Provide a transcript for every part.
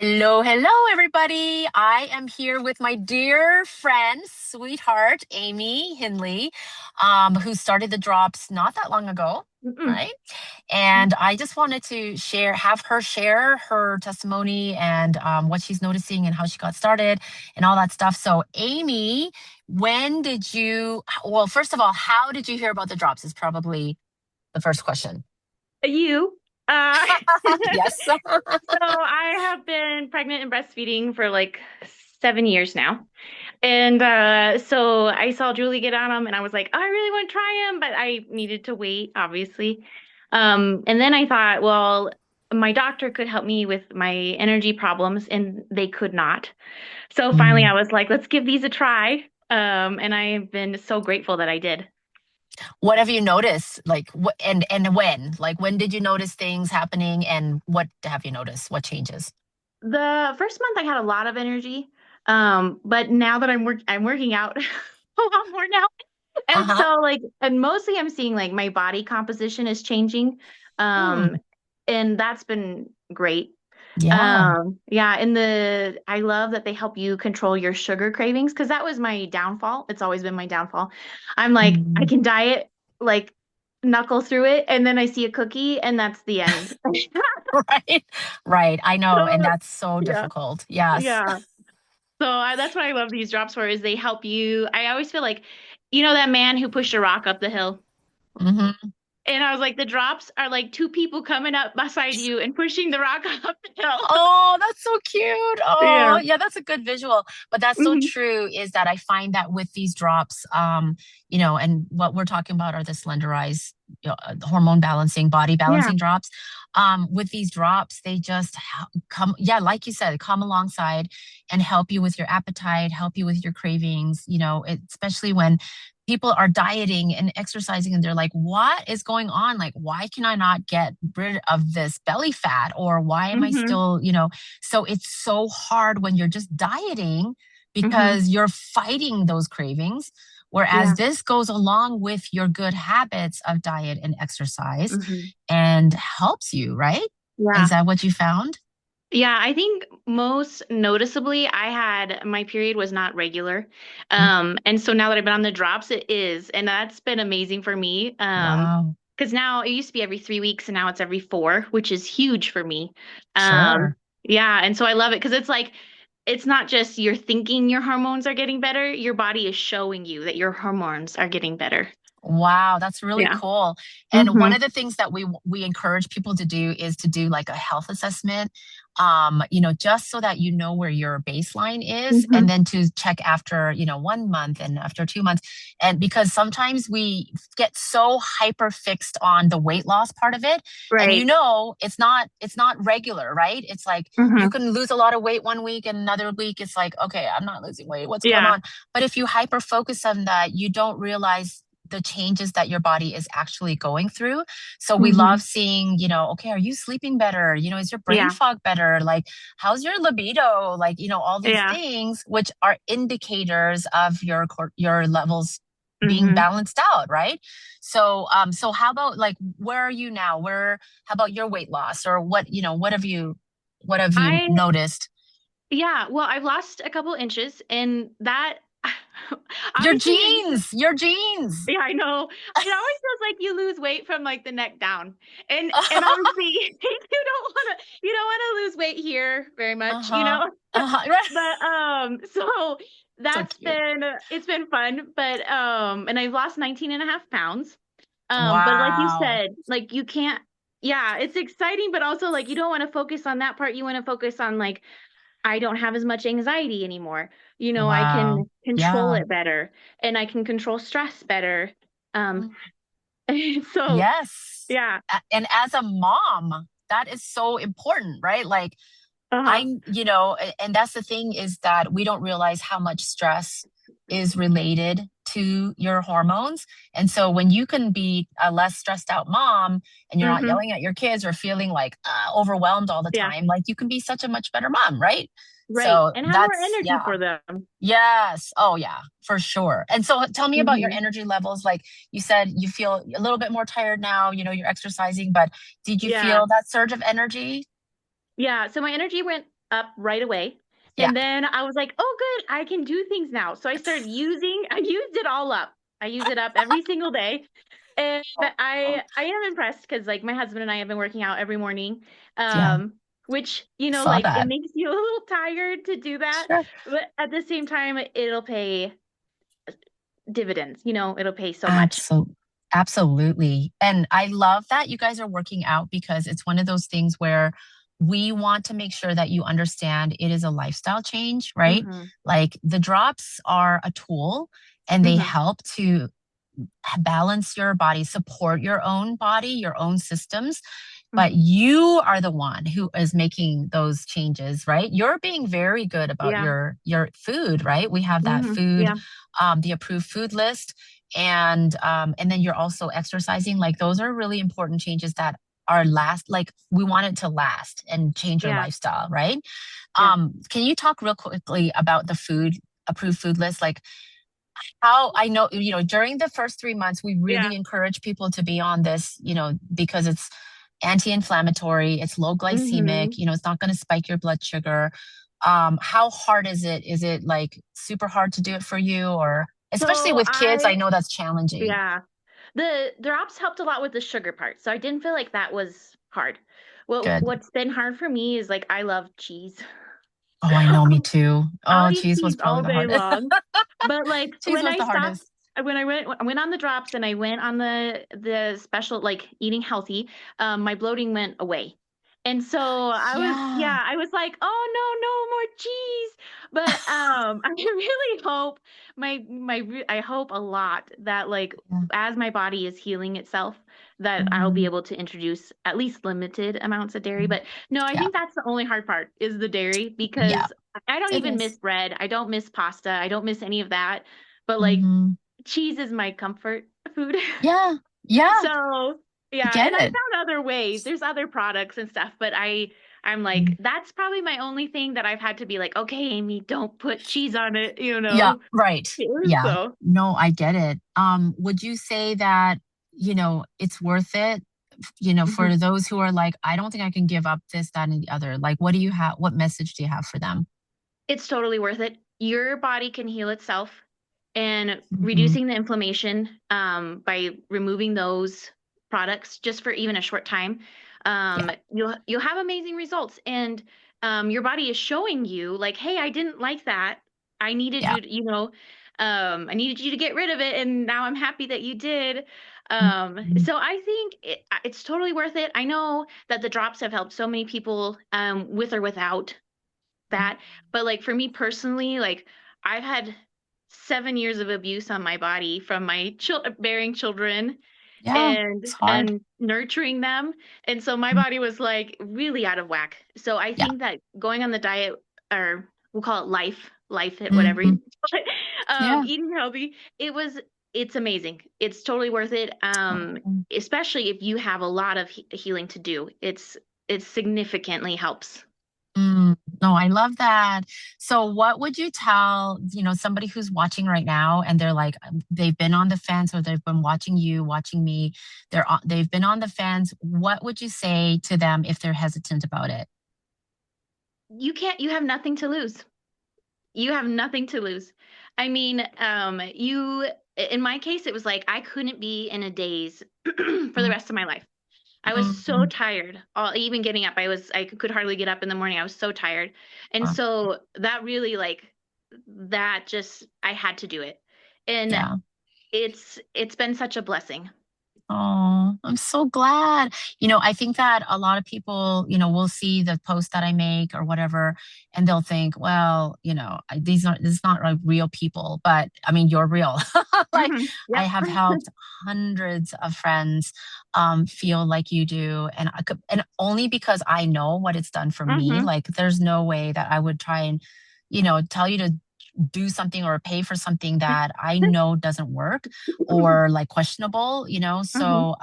Hello, hello, everybody. I am here with my dear friend, sweetheart, Amy Hindley, who started the drops not that long ago, Mm-mm. right? And I just wanted to have her share her testimony and what she's noticing and how she got started and all that stuff. So, Amy, well, first of all, how did you hear about the drops? Is probably the first question. You. Uh, Yes. so I have been pregnant and breastfeeding for like 7 years now. And so I saw Julie get on them and I was like, oh, I really want to try them, but I needed to wait, obviously. And then I thought, well, my doctor could help me with my energy problems, and they could not. So finally I was like, let's give these a try. And I've been so grateful that I did. What have you noticed? Like, and when? Like, when did you notice things happening, and what have you noticed? What changes? The first month I had a lot of energy. But now that I'm working out a lot more now. Uh And huh. so like and mostly I'm seeing like my body composition is changing. Um Hmm. and that's been great. Yeah. Yeah, and I love that they help you control your sugar cravings because that was my downfall. It's always been my downfall. I'm like, I Mm. can diet, like knuckle through it, and then I see a cookie and that's the end. Right. Right. I know, and So that's so yeah. difficult. Yes. Yeah. That's what I love these drops for is they help you. I always feel like, that man who pushed a rock up the hill. Hmm. And I was like, the drops are like two people coming up beside you and pushing the rock up the hill. Oh, that's so cute. Yeah. Oh, yeah, that's a good visual. But that's so Hmm. true is that I find that with these drops, and what we're talking about are the slenderized, hormone balancing, body Yeah. balancing drops. With these drops, they just come, yeah, like you said, come alongside and help you with your appetite, help you with your cravings, especially when people are dieting and exercising and they're like, what is going on? Like, why can I not get rid of this belly fat? Or why am I Hmm. still, so it's so hard when you're just dieting Hmm. because you're fighting those cravings. Whereas Yeah. this goes along with your good habits of diet and exercise Hmm. and helps you, right? Is Yeah. that what you found? Yeah, I think most noticeably, I had my period was not regular. Mm. And so now that I've been on the drops, it is. And that's been amazing for me. Wow. Because now it used to be every 3 weeks and now it's every four, which is huge for me. Sure. Yeah, and so I love it because it's like it's not just you're thinking your hormones are getting better, your body is showing you that your hormones are getting better. Wow, that's really Yeah. cool. And one Hmm. of the things that we encourage people to do is to do like a health assessment, just so that you know where your baseline is, and Hmm. then to check after, 1 month and after 2 months. And because sometimes we get so hyper fixed on the weight loss part of it, and Right. it's not regular, right? It's like you Hmm. can lose a lot of weight one week and another week it's like, okay, I'm not losing weight. What's going Yeah. on? But if you hyper focus on that, you don't realize the changes that your body is actually going through. So we Hmm. love seeing, okay, are you sleeping better? Is your brain Yeah. fog better? Like, how's your libido? Like, all these Yeah. things, which are indicators of your levels being Hmm. balanced out, right? So how about like, where are you now? How about your weight loss, or what have you I noticed? Yeah, well, I've lost a couple inches, and that Your obviously it used to. genes, your genes. Yeah, I know. It always feels like you lose weight from like the neck down, and obviously you don't want to lose weight here very much, you Uh-huh. know. Uh-huh. But so So that's cute. it's been fun, but and I've lost 19 and a half pounds. But like you Wow. said, like you can't. Yeah, it's exciting, but also like you don't want to focus on that part. You want to focus on like I don't have as much anxiety anymore. I Wow. can control Yeah. it better and I can control stress better. Um, Mm. so Yes. yeah. And as a mom, that is so important, right? Like, Uh-huh. and that's the thing is that we don't realize how much stress is related to your hormones. And so when you can be a less stressed out mom and you're not Hmm. yelling at your kids or feeling like overwhelmed all the Yeah. time, like you can be such a much better mom, right? Right. So And have more that's, energy yeah. for them. Yes. Oh, yeah, for sure. And so tell me about your Hmm. energy levels. Like you said, you feel a little bit more tired now, you're exercising, but did you Yeah. feel that surge of energy? Yeah. So my energy went up right away. Yeah. And then I was like, oh, good, I can do things now. So I used it all up. I use it up every single day. And Oh, I am impressed because like my husband and I have been working out every morning. yeah. Which, I saw like it that. makes you a little tired to do that, Sure. but at the same time, it'll pay dividends, it'll pay so much. Absolutely. Absolutely. And I love that you guys are working out because it's one of those things where we want to make sure that you understand it is a lifestyle change, right? Mm-hmm. Like the drops are a tool and they Mm-hmm. help to balance your body, support your own body, your own systems. But Mm-hmm. you are the one who is making those changes, right? You're being very good about Yeah. your food, right? We have that Mm-hmm. food, Yeah. the approved food list, and then you're also exercising. Like those are really important changes that are last. Like we want it to last and change your Yeah. lifestyle, right? Yeah. Can you talk real quickly about the food approved food list? Like how I know, during the first 3 months, we Yeah. really encourage people to be on this, because it's anti-inflammatory, it's low glycemic, Mm-hmm. it's not going to spike your blood sugar. How hard is it? Is it like super hard to do it for you, or especially So with kids? I know that's challenging. yeah, the drops helped a lot with the sugar part, so I didn't feel like that was hard. Good. What's been hard for me is like I love cheese. Oh, I know, me too. I'll Oh, eat cheese was cheese probably all the day hardest. long. But like Cheese was the hardest. when I went on the drops and I went on the special like eating healthy, my bloating went away. And so Yeah. I was like, oh no, no more cheese. But I really hope I hope a lot that like Yeah. as my body is healing itself, that I'll be Mhm. able to introduce at least limited amounts of dairy. But no, I Yeah. think that's the only hard part is the dairy Yeah, because I don't it even miss is. bread. I don't miss pasta. I don't miss any of that. But like Mm-hmm. cheese is my comfort food. Yeah. Yeah. So, I yeah, get and I it. found other ways. There's other products and stuff, but I'm like that's probably my only thing that I've had to be like, "Okay, Amy, don't put cheese on Yeah, it." right. Yeah. So, No, I get it. Would you say that, it's worth it, mhm. for those who are like, I don't think I can give up this, that, and the other. Like, what do you have? What message do you have for them? It's totally worth it. Your body can heal itself and Hmm. reducing the inflammation by removing those products just for even a short time, Yeah. you'll have amazing results. And your body is showing you like, hey, I didn't like that. I needed Yeah. you to, I needed you to get rid of it, and now I'm happy that you did. Mhm. So I think it's totally worth it. I know that the drops have helped so many people with or without that. But like for me personally, like I've had 7 years of abuse on my body from my bearing children Yeah. It's hard. and nurturing them. And so my Mm. body was like really out of whack. So I Yeah. think that going on the diet or we'll call it life it, whatever Hmm. you call it, Yeah. eating healthy, it's amazing. It's totally worth it. Oh. Especially if you have a lot of healing to do. It significantly helps. No, I love that. So, what would you tell, somebody who's watching right now and they're like, they've been on the fence or they've been watching you, watching me, they've been on the fence. What would you say to them if they're hesitant about it? You have nothing to lose. You have nothing to lose. I mean, in my case, it was like I couldn't be in a daze for the rest of my life. I was so Mm-hmm. tired. Even getting up, I could hardly get up in the morning. I was so tired. And so that really like that just I had to do it. And Yeah. it's been such a blessing. Oh, I'm so glad. I think that a lot of people, will see the post that I make or whatever, and they'll think, well, this is not like real people, but I mean, you're real. Like I Yep. have helped hundreds of friends feel like you do, and and only because I know what it's done for me. hmm Like there's no way that I would try and, tell you to do something or pay for something that I know doesn't work or like questionable, hmm so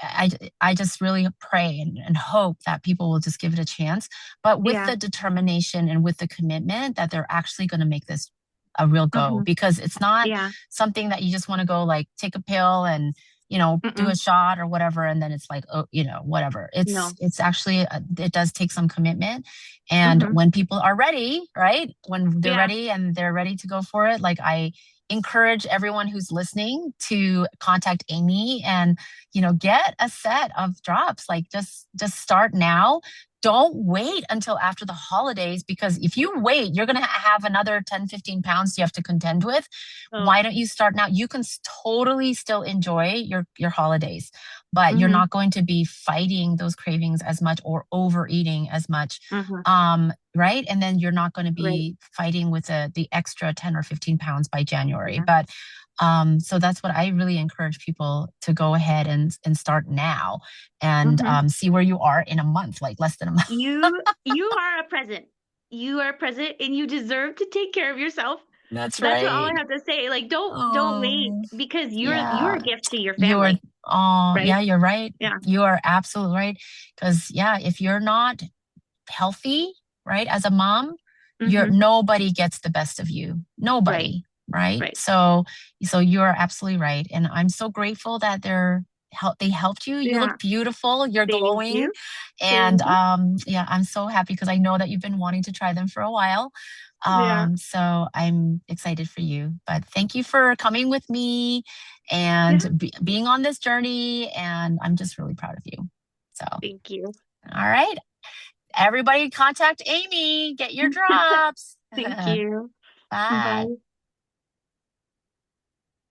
I I just really pray and hope that people will just give it a chance, but with Yeah. the determination and with the commitment that they're actually going to make this a real go, hmm because it's not Yeah. something that you just want to go like take a pill and do a Mm-mm. shot or whatever, and then it's like, oh, whatever. No. It's actually, it does take some commitment. And Hmm. when people are ready, right? When they're Yeah. ready and they're ready to go for it, like I encourage everyone who's listening to contact Amy and, get a set of drops. Like just start now. Don't wait until after the holidays, because if you wait, you're going to have another 10, 15 pounds you have to contend with. Oh. Why don't you start now? You can totally still enjoy your holidays, but you're Hmm. not going to be fighting those cravings as much or overeating as much. Hmm. Right. And then you're not going to Right. be fighting with the extra 10 or 15 pounds by January. Yeah. But so that's what I really encourage people to go ahead and start now and Hmm. see where you are in a month, like less than a month. You are a present. You are a present and you deserve to take care of yourself. That's That's all I right. have to say. Like don't wait Oh, because you're yeah. a gift to your You're, family, oh, right? yeah, you're right. Yeah. You are absolutely right. Because, yeah, if you're not healthy, right, as a mom, Hmm. nobody gets the best of you. Right. Nobody, right? Right. So you're absolutely right. And I'm so grateful that they helped you. You Yeah. look beautiful. You're Thank glowing. you. And Thank you. yeah, I'm so happy because I know that you've been wanting to try them for a while. Yeah. So I'm excited for you. But thank you for coming with me Yeah. and being on this journey. And I'm just really proud of you. So, Thank you. all right. Everybody contact Amy. Get your drops. Thank you. Bye. Bye.